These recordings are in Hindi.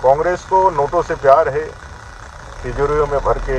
कांग्रेस को नोटों से प्यार है। तिजोरियों में भर के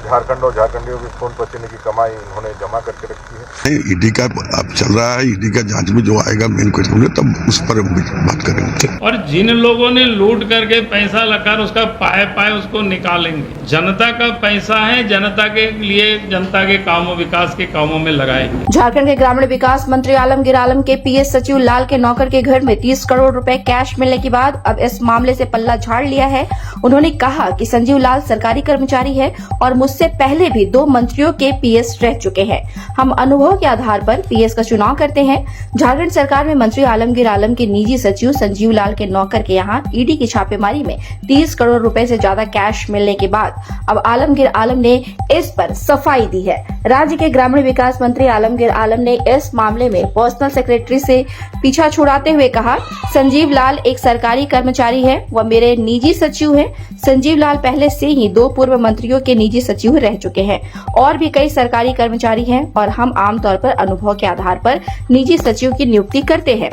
झारखंड और झारखंडियों के खून पसीने की कमाई उन्होंने जमा करके रखी है। ईडी का अब चल रहा है, ईडी का जांच में जो आएगा मेन क्वेश्चन तब उस पर बात करेंगे। और जिन लोगों ने लूट करके पैसा लगाकर उसका पाए पाए उसको निकालेंगे। जनता का पैसा है, जनता के लिए, जनता के कामों, विकास के कामों में लगाएंगे। झारखंड के ग्रामीण विकास मंत्री आलमगीर आलम के पीएस सचिव लाल के नौकर के घर में 30 करोड़ रुपए कैश मिलने के बाद अब इस मामले से पल्ला झाड़ लिया है। उन्होंने कहा कि संजीव लाल सरकारी कर्मचारी है और मुझसे पहले भी 2 मंत्रियों के पीएस रह चुके हैं। हम अनुभव के आधार पर पीएस का चुनाव करते हैं। झारखंड सरकार में मंत्री आलमगीर आलम के निजी सचिव संजीव लाल के नौकर के यहां ईडी की छापेमारी में 30 करोड़ रुपए से ज्यादा कैश मिलने के बाद अब आलमगीर आलम ने इस पर सफाई दी है। राज्य के ग्रामीण विकास मंत्री आलमगीर आलम ने इस मामले में पर्सनल सेक्रेटरी से पीछा छुड़ाते हुए कहा, संजीव लाल एक सरकारी कर्मचारी है, वह मेरे निजी सचिव है। संजीव लाल पहले से ही 2 पूर्व मंत्रियों के निजी सचिव रह चुके हैं और भी कई सरकारी कर्मचारी हैं और हम आमतौर पर अनुभव के आधार पर निजी सचिव की नियुक्ति करते हैं।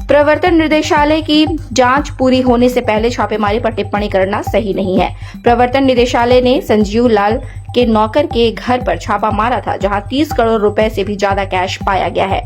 प्रवर्तन निदेशालय की जांच पूरी होने से पहले छापेमारी पर टिप्पणी करना सही नहीं है। प्रवर्तन निदेशालय ने संजीव लाल के नौकर के घर पर छापा मारा था, जहां 30 करोड़ रुपए से भी ज्यादा कैश पाया गया है।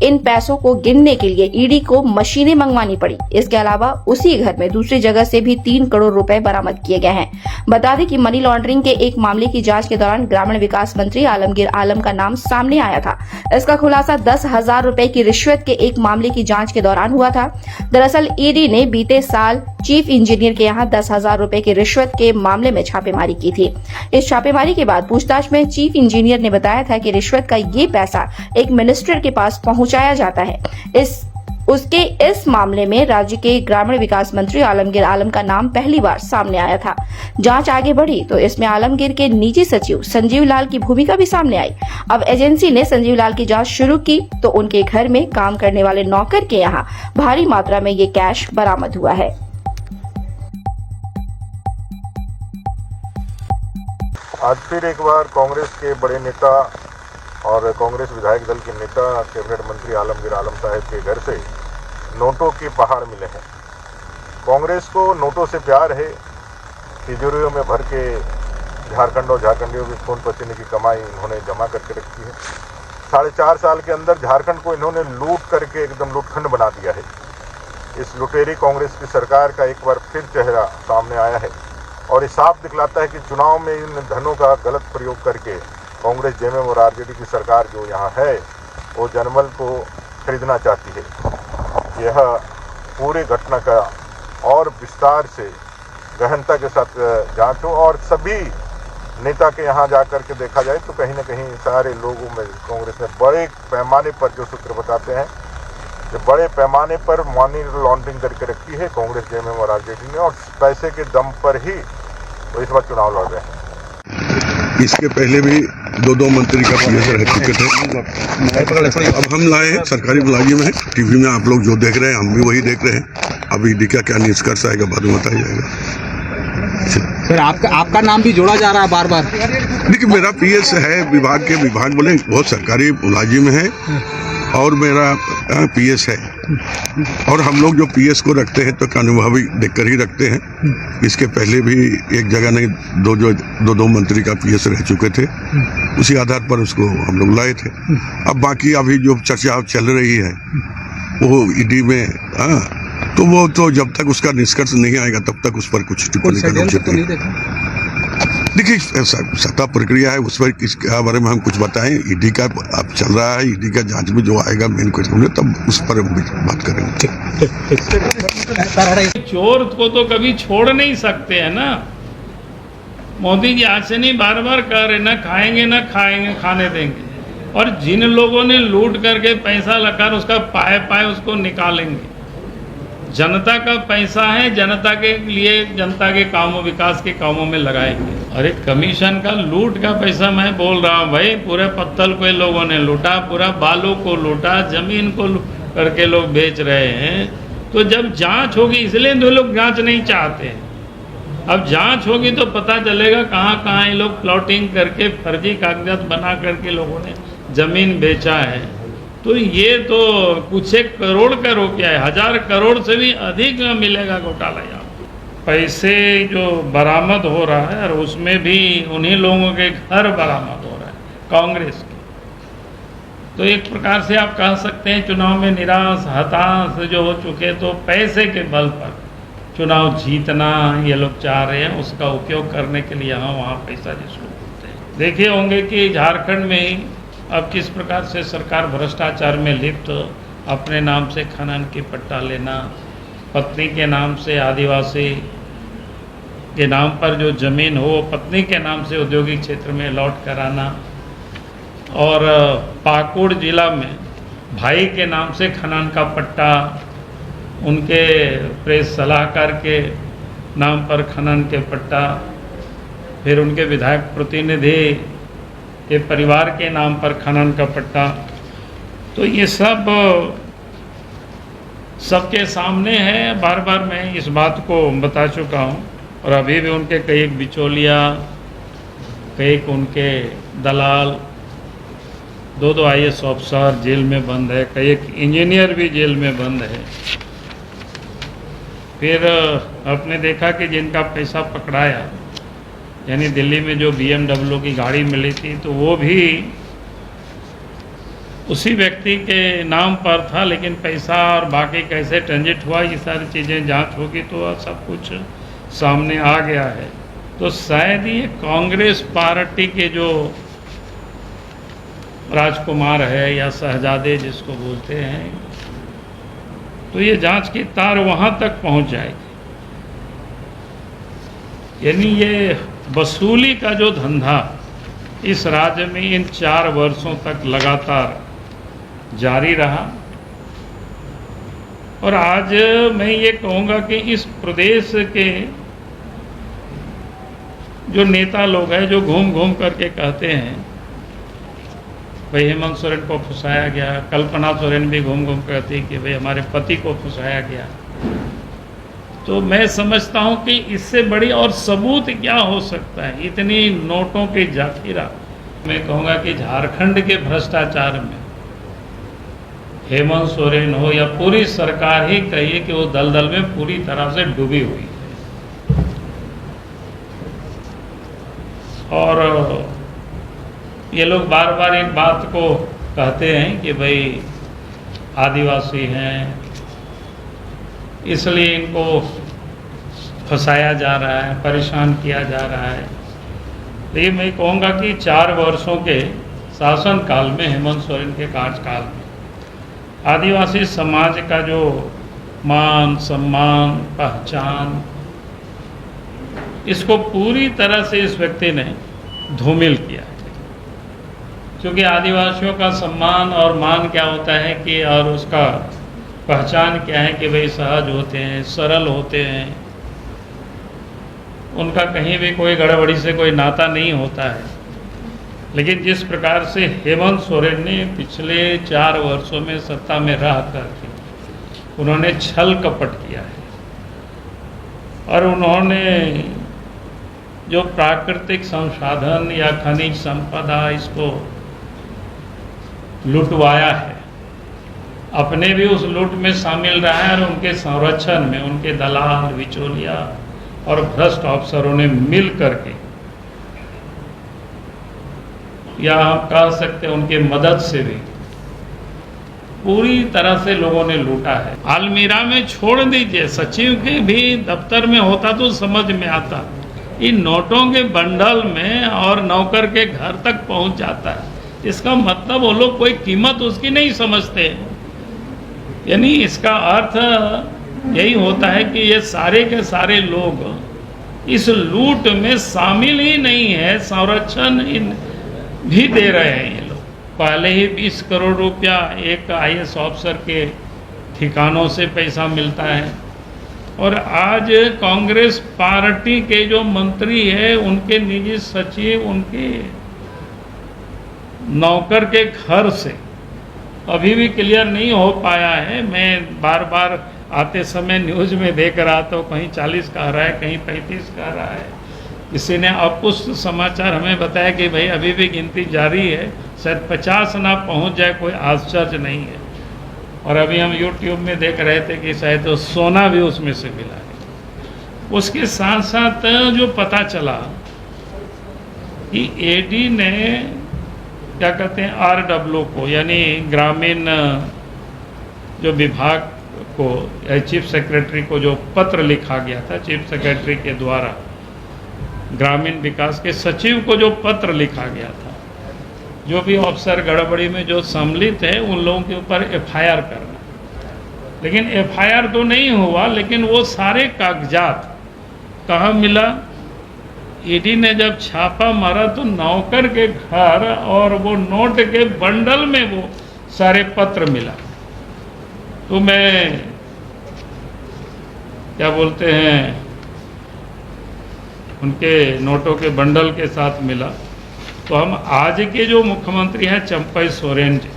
इन पैसों को गिनने के लिए ईडी को मशीनें मंगवानी पड़ी। इसके अलावा उसी घर में दूसरी जगह से भी 3 करोड़ रुपए बरामद किए गए हैं। बता दें कि मनी लॉन्ड्रिंग के एक मामले की जांच के दौरान ग्रामीण विकास मंत्री आलमगीर आलम का नाम सामने आया था। इसका खुलासा 10,000 रुपए की रिश्वत के एक मामले की जांच के दौरान हुआ था। दरअसल ईडी ने बीते साल चीफ इंजीनियर के यहाँ 10,000 रुपए की रिश्वत के मामले में छापेमारी की थी। इस छापेमारी के बाद पूछताछ में चीफ इंजीनियर ने बताया था कि रिश्वत का ये पैसा एक मिनिस्टर के पास पहुंचाया जाता है। इस मामले में राज्य के ग्रामीण विकास मंत्री आलमगीर आलम का नाम पहली बार सामने आया था। जांच आगे बढ़ी तो इसमें आलमगीर के निजी सचिव संजीव लाल की भूमिका भी सामने आई। अब एजेंसी ने संजीव लाल की जांच शुरू की तो उनके घर में काम करने वाले नौकर के यहाँ भारी मात्रा में ये कैश बरामद हुआ है। आज फिर एक बार कांग्रेस के बड़े नेता और कांग्रेस विधायक दल के नेता कैबिनेट मंत्री आलमगीर आलम साहब के घर से नोटों के पहाड़ मिले हैं। कांग्रेस को नोटों से प्यार है। तिजोरियों में भर के झारखंड और झारखंडियों के खून पसीने की कमाई उन्होंने जमा करके रखी है। 4.5 साल के अंदर झारखंड को इन्होंने लूट करके एकदम लूटखंड बना दिया है। इस लुटेरी कांग्रेस की सरकार का एक बार फिर चेहरा सामने आया है और ये साफ दिखलाता है कि चुनाव में इन धनों का गलत प्रयोग करके कांग्रेस जेएमएम और आरजेडी की सरकार जो यहाँ है वो जनमल को खरीदना चाहती है। यह पूरे घटना का और विस्तार से गहनता के साथ जांच हो और सभी नेता के यहाँ जा कर के देखा जाए तो कहीं ना कहीं सारे लोगों में कांग्रेस ने बड़े पैमाने पर जो सूत्र बताते हैं जो बड़े पैमाने पर मनी लॉन्ड्रिंग करके रखी है कांग्रेस जेएमएम और आरजेडी ने और पैसे के दम पर ही वो इस बार चुनाव लड़ रहे हैं। इसके पहले भी 2 मंत्री का पीएस रह चुके थे। अब हम लाए हैं, सरकारी मुलाजिम है। टीवी में आप लोग जो देख रहे हैं हम भी वही देख रहे हैं। अब ईडी का क्या निष्कर्ष आएगा बाद में बताया जाएगा। सर आपका नाम भी जोड़ा जा रहा है बार बार। देखिए मेरा पीएस है, विभाग बोले बहुत सरकारी मुलाजिम है और मेरा पीएस है और हम लोग जो पीएस को रखते हैं तो अनुभवी देखकर ही रखते हैं। इसके पहले भी एक जगह नहीं 2 मंत्री का पीएस रह चुके थे, उसी आधार पर उसको हम लोग लाए थे। अब बाकी अभी जो चर्चा चल रही है वो ईडी में तो वो तो जब तक उसका निष्कर्ष नहीं आएगा तब तक उस पर कुछ टिप्पणी करना उचित नहीं। देखिए सत्ता प्रक्रिया है, उस पर इसके बारे में हम कुछ बताएं। ईडी का अब चल रहा है, ईडी का जांच में जो आएगा मेन क्वेश्चन तब उस पर बात करेंगे। चोर को तो कभी छोड़ नहीं सकते हैं ना। मोदी जी आज से नहीं बार बार कह रहे ना खाएंगे ना खाएंगे खाने देंगे। और जिन लोगों ने लूट करके पैसा लगाकर उसका पाए पाए उसको निकालेंगे। जनता का पैसा है, जनता के लिए, जनता के कामों, विकास के कामों में लगाएंगे। और एक कमीशन का लूट का पैसा मैं बोल रहा हूँ भाई, पूरे पत्तल को लोगों ने लूटा, पूरा बालू को लूटा, जमीन को करके लोग बेच रहे हैं। तो जब जांच होगी, इसलिए तो लोग जांच नहीं चाहते हैं। अब जांच होगी तो पता चलेगा कहाँ कहाँ ये लोग प्लॉटिंग करके फर्जी कागजात बना करके लोगों ने जमीन बेचा है। तो ये तो कुछ 1 करोड़ का रुपया है, 1000 करोड़ से भी अधिक मिलेगा घोटाला यहाँ। पैसे जो बरामद हो रहा है, और उसमें भी उन्हीं लोगों के घर बरामद हो रहा है, कांग्रेस के। तो एक प्रकार से आप कह सकते हैं चुनाव में निराश हताश जो हो चुके, तो पैसे के बल पर चुनाव जीतना ये लोग चाह रहे हैं, उसका उपयोग करने के लिए यहाँ वहाँ पैसा जिसको बोलते हैं। देखे होंगे कि झारखंड में ही अब किस प्रकार से सरकार भ्रष्टाचार में लिप्त, अपने नाम से खनन की पट्टा लेना, पत्नी के नाम से आदिवासी के नाम पर जो जमीन हो पत्नी के नाम से औद्योगिक क्षेत्र में लौट कराना, और पाकुड़ जिला में भाई के नाम से खनन का पट्टा, उनके प्रेस सलाहकार के नाम पर खनन के पट्टा, फिर उनके विधायक प्रतिनिधि के परिवार के नाम पर खनन का पट्टा। तो ये सब सबके सामने है। बार बार मैं इस बात को बता चुका हूँ, और अभी भी उनके कई बिचौलिया, कई उनके दलाल, दो IAS ऑफिसर जेल में बंद है, कई इंजीनियर भी जेल में बंद है। फिर आपने देखा कि जिनका पैसा पकड़ाया, यानी दिल्ली में जो BMW की गाड़ी मिली थी, तो वो भी उसी व्यक्ति के नाम पर था, लेकिन पैसा और बाकी कैसे ट्रांजिट हुआ, ये सारी चीज़ें जांच होगी तो सब कुछ सामने आ गया है। तो शायद ये कांग्रेस पार्टी के जो राजकुमार है या शहजादे जिसको बोलते हैं, तो ये जांच की तार वहाँ तक पहुँच जाएगी। यानी ये वसूली का जो धंधा इस राज्य में इन 4 वर्षों तक लगातार जारी रहा, और आज मैं ये कहूँगा कि इस प्रदेश के जो नेता लोग हैं, जो घूम घूम करके कहते हैं भाई हेमंत सोरेन को फंसाया गया, कल्पना सोरेन भी घूम घूम कहती कि भाई हमारे पति को फंसाया गया, तो मैं समझता हूं कि इससे बड़ी और सबूत क्या हो सकता है। इतनी नोटों की जाखिरा, मैं कहूँगा कि झारखंड के भ्रष्टाचार में हेमंत सोरेन हो या पूरी सरकार ही कहिए कि वो दलदल में पूरी तरह से डूबी हुई है। और ये लोग बार बार एक बात को कहते हैं कि भाई आदिवासी हैं, इसलिए इनको फंसाया जा रहा है, परेशान किया जा रहा है। तो ये मैं कहूँगा कि 4 वर्षों के शासन काल में, हेमंत सोरेन के कार्यकाल में, आदिवासी समाज का जो मान सम्मान पहचान, इसको पूरी तरह से इस व्यक्ति ने धूमिल किया है। क्योंकि आदिवासियों का सम्मान और मान क्या होता है कि, और उसका पहचान क्या है कि भाई सहज होते हैं, सरल होते हैं, उनका कहीं भी कोई गड़बड़ी से कोई नाता नहीं होता है। लेकिन जिस प्रकार से हेमंत सोरेन ने पिछले 4 वर्षों में सत्ता में रह करके उन्होंने छल कपट किया है, और उन्होंने जो प्राकृतिक संसाधन या खनिज संपदा इसको लुटवाया है, अपने भी उस लूट में शामिल रहा है, और उनके संरक्षण में उनके दलाल, बिचौलिया और भ्रष्ट अफसरों ने मिल करके, या हम कह सकते हैं उनके मदद से भी पूरी तरह से लोगों ने लूटा है। आलमीरा में छोड़ दीजिए, सचिव के भी दफ्तर में होता तो समझ में आता, इन नोटों के बंडल में और नौकर के घर तक पहुंच जाता है। इसका मतलब वो लोग कोई कीमत उसकी नहीं समझते। यानी इसका अर्थ यही होता है कि ये सारे के सारे लोग इस लूट में शामिल ही नहीं है, संरक्षण भी दे रहे हैं। ये लोग पहले ही 20 करोड़ रुपया एक IAS ऑफिसर के ठिकानों से पैसा मिलता है, और आज कांग्रेस पार्टी के जो मंत्री है, उनके निजी सचिव, उनके नौकर के घर से अभी भी क्लियर नहीं हो पाया है। मैं बार बार आते समय न्यूज़ में देख रहा था, कहीं 40 कह रहा है, कहीं 35 कह रहा है। किसी ने अपुष्ट समाचार हमें बताया कि भाई अभी भी गिनती जारी है, शायद 50 ना पहुंच जाए, कोई आश्चर्य नहीं है। और अभी हम YouTube में देख रहे थे कि शायद तो सोना भी उसमें से मिला है। उसके साथ साथ जो पता चला कि एडी ने क्या कहते हैं RW को, यानी ग्रामीण जो विभाग को, चीफ सेक्रेटरी को जो पत्र लिखा गया था, चीफ सेक्रेटरी के द्वारा ग्रामीण विकास के सचिव को जो पत्र लिखा गया था, जो भी अफसर गड़बड़ी में जो सम्मिलित है उन लोगों के ऊपर FIR करना। लेकिन FIR तो नहीं हुआ, लेकिन वो सारे कागजात कहाँ मिला? ईडी ने जब छापा मारा तो नौकर के घर और वो नोट के बंडल में वो सारे पत्र मिला। तो मैं क्या बोलते हैं, उनके नोटों के बंडल के साथ मिला। तो हम आज के जो मुख्यमंत्री हैं चंपई सोरेन जी,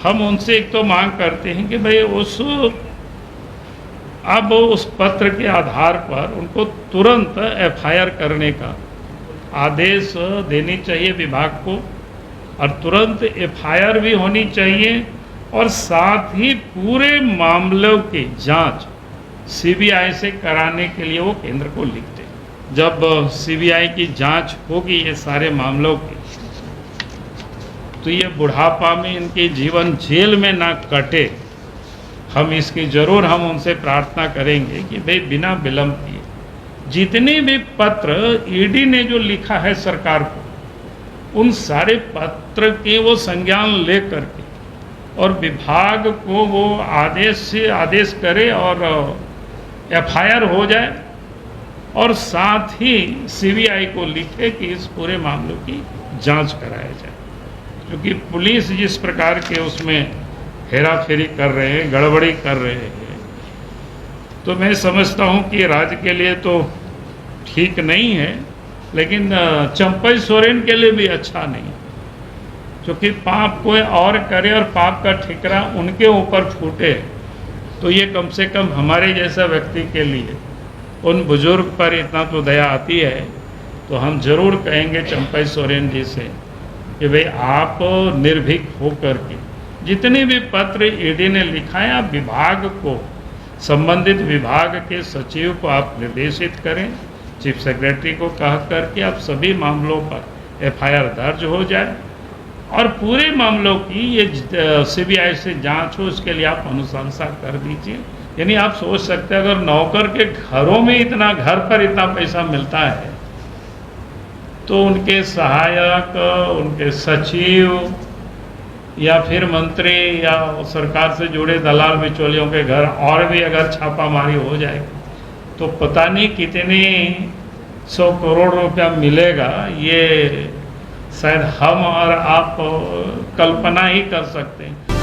हम उनसे एक तो मांग करते हैं कि भाई अब उस पत्र के आधार पर उनको तुरंत FIR करने का आदेश देनी चाहिए विभाग को, और तुरंत FIR भी होनी चाहिए, और साथ ही पूरे मामलों की जांच CBI से कराने के लिए वो केंद्र को लिखते हैं। जब CBI की जांच होगी ये सारे मामलों की, तो ये बुढ़ापा में इनके जीवन जेल में ना कटे। हम इसकी जरूर हम उनसे प्रार्थना करेंगे कि भाई बिना विलंब किए जितने भी पत्र ईडी ने जो लिखा है सरकार को, उन सारे पत्र के वो संज्ञान ले करके और विभाग को वो आदेश करे और FIR हो जाए, और साथ ही CBI को लिखे कि इस पूरे मामलों की जांच कराया जाए। क्योंकि पुलिस जिस प्रकार के उसमें हेरा फेरी कर रहे हैं, गड़बड़ी कर रहे हैं, तो मैं समझता हूं कि राज्य के लिए तो ठीक नहीं है, लेकिन चंपई सोरेन के लिए भी अच्छा नहीं, क्योंकि पाप कोई और करे और पाप का ठिकरा उनके ऊपर फूटे, तो ये कम से कम हमारे जैसा व्यक्ति के लिए, उन बुजुर्ग पर इतना तो दया आती है। तो हम जरूर कहेंगे चंपई सोरेन जी से कि भाई आप निर्भीक होकर के जितने भी पत्र ईडी ने लिखा है, आप विभाग को, संबंधित विभाग के सचिव को आप निर्देशित करें, चीफ सेक्रेटरी को कह करके आप सभी मामलों पर FIR दर्ज हो जाए, और पूरे मामलों की ये CBI से जांच हो, उसके लिए आप अनुशंसा कर दीजिए। यानी आप सोच सकते हैं अगर नौकर के घरों में इतना, घर पर इतना पैसा मिलता है, तो उनके सहायक, उनके सचिव या फिर मंत्री या सरकार से जुड़े दलाल बिचौलियों के घर और भी अगर छापामारी हो जाएगी तो पता नहीं कितने 100 करोड़ रुपया मिलेगा, ये शायद हम और आप कल्पना ही कर सकते हैं।